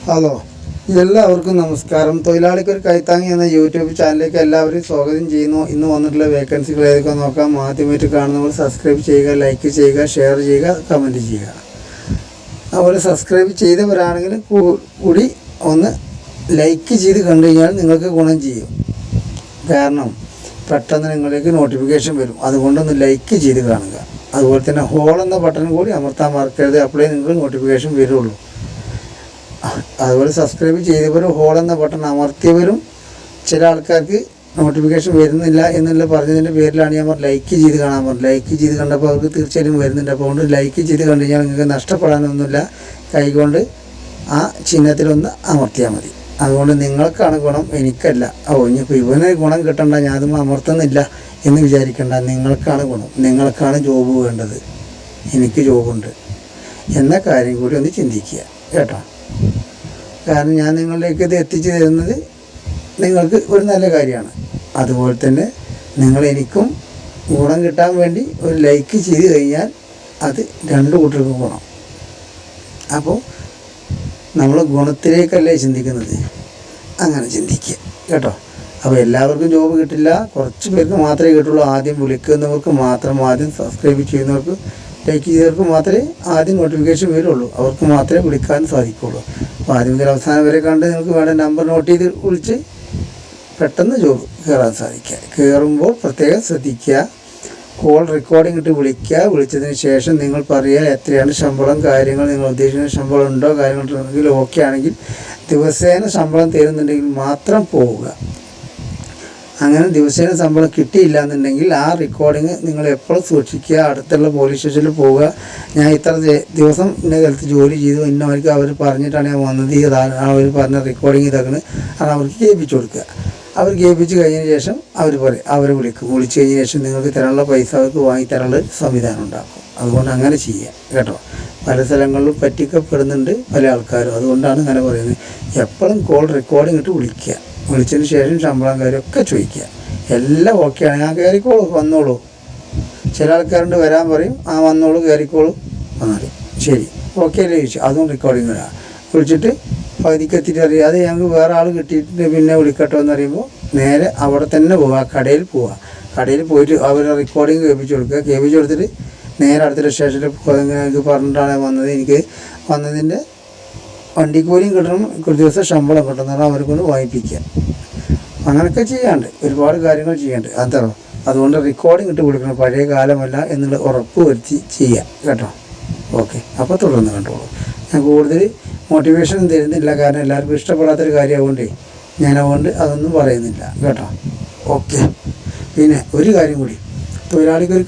Hello, എല്ലാവർക്കും നമസ്കാരം. തൊഴിലാളിക്കൊരു കൈത്താങ്ങി എന്ന യൂട്യൂബ് ചാനലിലേക്ക് എല്ലാവരെയും സ്വാഗതം ചെയ്യുന്നു. ഇന്ന് വന്നിട്ടുള്ള വേക്കൻസികൾ ഏതൊക്കെ നോക്കാം. ആദ്യമായിട്ട് കാണുന്നവർ സബ്സ്ക്രൈബ് ചെയ്യുക, ലൈക്ക് ചെയ്യുക, ഷെയർ ചെയ്യുക, കമൻറ്റ് ചെയ്യുക. അതുപോലെ സബ്സ്ക്രൈബ് ചെയ്തവരാണെങ്കിൽ കൂടി ഒന്ന് ലൈക്ക് ചെയ്ത് കണ്ടു കഴിഞ്ഞാൽ നിങ്ങൾക്ക് ഗുണം ചെയ്യും. കാരണം പെട്ടെന്ന് നിങ്ങളിലേക്ക് നോട്ടിഫിക്കേഷൻ വരും. അതുകൊണ്ടൊന്ന് ലൈക്ക് ചെയ്ത് കാണുക. അതുപോലെ തന്നെ ഹോൾ എന്ന ബട്ടൺ കൂടി അമർത്താൻ മറക്കരുത്. അപ്പോഴേ നിങ്ങൾക്ക് നോട്ടിഫിക്കേഷൻ വരുള്ളൂ. അതുപോലെ സബ്സ്ക്രൈബ് ചെയ്തവരും ഹോൾ എന്ന ബട്ടൺ അമർത്തിയവരും ചില ആൾക്കാർക്ക് നോട്ടിഫിക്കേഷൻ വരുന്നില്ല എന്നുള്ള പറഞ്ഞതിൻ്റെ പേരിലാണ് ഞാൻ ലൈക്ക് ചെയ്ത് കാണാൻ പറഞ്ഞത്. ലൈക്ക് ചെയ്ത് കണ്ടപ്പോൾ അവർക്ക് തീർച്ചയായും വരുന്നുണ്ട്. അപ്പോൾ കൊണ്ട് ലൈക്ക് ചെയ്ത് കണ്ടു കഴിഞ്ഞാൽ നിങ്ങൾക്ക് നഷ്ടപ്പെടാനൊന്നുമില്ല. കൈകൊണ്ട് ആ ചിഹ്നത്തിലൊന്ന് അമർത്തിയാൽ മതി. അതുകൊണ്ട് നിങ്ങൾക്കാണ് ഗുണം, എനിക്കല്ല. ഇനിയിപ്പോൾ ഇവന് ഗുണം കിട്ടണ്ട, ഞാനതും അമർത്തുന്നില്ല എന്ന് വിചാരിക്കേണ്ട. നിങ്ങൾക്കാണ് ഗുണം, നിങ്ങൾക്കാണ് ജോബ് വേണ്ടത്. എനിക്ക് ജോബുണ്ട് എന്ന കാര്യം കൂടി ഒന്ന് ചിന്തിക്കുക കേട്ടോ. കാരണം ഞാൻ നിങ്ങളിലേക്ക് ഇത് എത്തിച്ചു തരുന്നത് നിങ്ങൾക്ക് ഒരു നല്ല കാര്യമാണ്. അതുപോലെ തന്നെ എനിക്കും ഗുണം കിട്ടാൻ വേണ്ടി ഒരു ലൈക്ക് ചെയ്ത് കഴിഞ്ഞാൽ അത് രണ്ട് കൂട്ടർക്കും ഗുണം. അപ്പോൾ നമ്മൾ ഗുണത്തിലേക്കല്ലേ ചിന്തിക്കുന്നത്, അങ്ങനെ ചിന്തിക്കുക കേട്ടോ. അപ്പോൾ എല്ലാവർക്കും ജോബ് കിട്ടില്ല, കുറച്ച് പേർക്ക് മാത്രമേ കിട്ടുള്ളൂ. ആദ്യം വിളിക്കുന്നവർക്ക് മാത്രം, ആദ്യം സബ്സ്ക്രൈബ് ചെയ്യുന്നവർക്ക്, ലൈക്ക് ചെയ്തവർക്ക് മാത്രമേ ആദ്യം നോട്ടിഫിക്കേഷൻ വരുള്ളൂ. അവർക്ക് മാത്രമേ വിളിക്കാൻ സാധിക്കുള്ളൂ. അപ്പോൾ ആദ്യം മുതൽ അവസാനം വരെ കണ്ട് നിങ്ങൾക്ക് വേണ്ട നമ്പർ നോട്ട് ചെയ്ത് വിളിച്ച് പെട്ടെന്ന് ജോബ് കയറാൻ സാധിക്കുക. കയറുമ്പോൾ പ്രത്യേകം ശ്രദ്ധിക്കുക. കോൾ റെക്കോർഡിംഗ് ഇട്ട് വിളിക്കുക. വിളിച്ചതിന് ശേഷം നിങ്ങൾ പറയുക എത്രയാണ് ശമ്പളം, കാര്യങ്ങൾ, നിങ്ങൾ ഉദ്ദേശിക്കുന്ന ശമ്പളം ഉണ്ടോ, കാര്യങ്ങളുണ്ടെങ്കിൽ ഓക്കെ ആണെങ്കിൽ ദിവസേന ശമ്പളം തരുന്നുണ്ടെങ്കിൽ മാത്രം പോവുക. അങ്ങനെ ദിവസേന ശമ്പളം കിട്ടിയില്ല എന്നുണ്ടെങ്കിൽ ആ റെക്കോർഡിങ് നിങ്ങൾ എപ്പോഴും സൂക്ഷിക്കുക. അടുത്തുള്ള പോലീസ് സ്റ്റേഷനിൽ പോവുക. ഞാൻ ഇത്ര ദിവസം ഇന്ന കാലത്ത് ജോലി ചെയ്തു, ഇന്നവർക്ക് അവർ പറഞ്ഞിട്ടാണ് ഞാൻ വന്നത്, അവർ പറഞ്ഞ റെക്കോർഡിങ് ഇതാക്കുന്നത് അത് അവർക്ക് കേൾപ്പിച്ചു കൊടുക്കുക. അവർ കേൾപ്പിച്ച് കഴിഞ്ഞതിന് ശേഷം അവർ പറയും, അവരെ വിളിക്കും. വിളിച്ച് കഴിഞ്ഞ ശേഷം നിങ്ങൾക്ക് തരാനുള്ള പൈസ അവർക്ക് വാങ്ങിത്തരാനുള്ള സംവിധാനം ഉണ്ടാക്കും. അതുകൊണ്ട് അങ്ങനെ ചെയ്യുക കേട്ടോ. പല സ്ഥലങ്ങളിലും പറ്റിക്കപ്പെടുന്നുണ്ട് പല ആൾക്കാരും. അതുകൊണ്ടാണ് അങ്ങനെ പറയുന്നത്. എപ്പോഴും കോൾ റെക്കോർഡിങ് ഇട്ട് വിളിക്കുക. വിളിച്ചതിന് ശേഷം ശമ്പളം കാര്യമൊക്കെ ചോദിക്കുക. എല്ലാം ഓക്കെയാണ്, ഞാൻ കയറിക്കോളൂ, വന്നോളൂ. ചില ആൾക്കാരുണ്ട് വരാൻ പറയും, വന്നോളൂ, കയറിക്കോളൂ, വന്നാലും ശരി ഓക്കെ അല്ലേ ചോദിച്ചു. അതും റെക്കോർഡിങ് വരാം. വിളിച്ചിട്ട് പകുതിക്ക് എത്തിയിട്ട് അറിയാം, അത് ഞങ്ങൾക്ക് വേറെ ആൾ കിട്ടിയിട്ട് പിന്നെ വിളിക്കട്ടോ എന്ന് പറയുമ്പോൾ നേരെ അവിടെ തന്നെ പോവുക, കടയിൽ പോവുക. കടയിൽ പോയിട്ട് അവരെ റെക്കോർഡിങ് കേൾപ്പിച്ച് കൊടുക്കുക. കേൾപ്പിച്ച് കൊടുത്തിട്ട് നേരെ അടുത്ത സ്റ്റേഷനിൽ എനിക്ക് പറഞ്ഞിട്ടാണ് വന്നത്, എനിക്ക് വന്നതിൻ്റെ വണ്ടിക്കൂലിയും കിട്ടണം, ഒരു ദിവസം ശമ്പളം കിട്ടുന്നതാണ് അവർക്കൊന്ന് വായിപ്പിക്കുക. അങ്ങനെയൊക്കെ ചെയ്യാണ്ട് ഒരുപാട് കാര്യങ്ങൾ ചെയ്യാണ്ട് അതോ. അതുകൊണ്ട് റെക്കോർഡിങ് ഇട്ട് കൊടുക്കണം, പഴയ കാലമല്ല എന്നുള്ള ഉറപ്പ് വരുത്തി ചെയ്യുക കേട്ടോ. ഓക്കെ, അപ്പോൾ തുടർന്ന് കണ്ടോളൂ. ഞാൻ കൂടുതൽ മോട്ടിവേഷൻ തരുന്നില്ല, കാരണം എല്ലാവർക്കും ഇഷ്ടപ്പെടാത്തൊരു കാര്യമായതുകൊണ്ടേ ഞാനതുകൊണ്ട് അതൊന്നും പറയുന്നില്ല കേട്ടോ. ഓക്കെ, പിന്നെ ഒരു കാര്യം കൂടി, തൊഴിലാളിക്കൊരു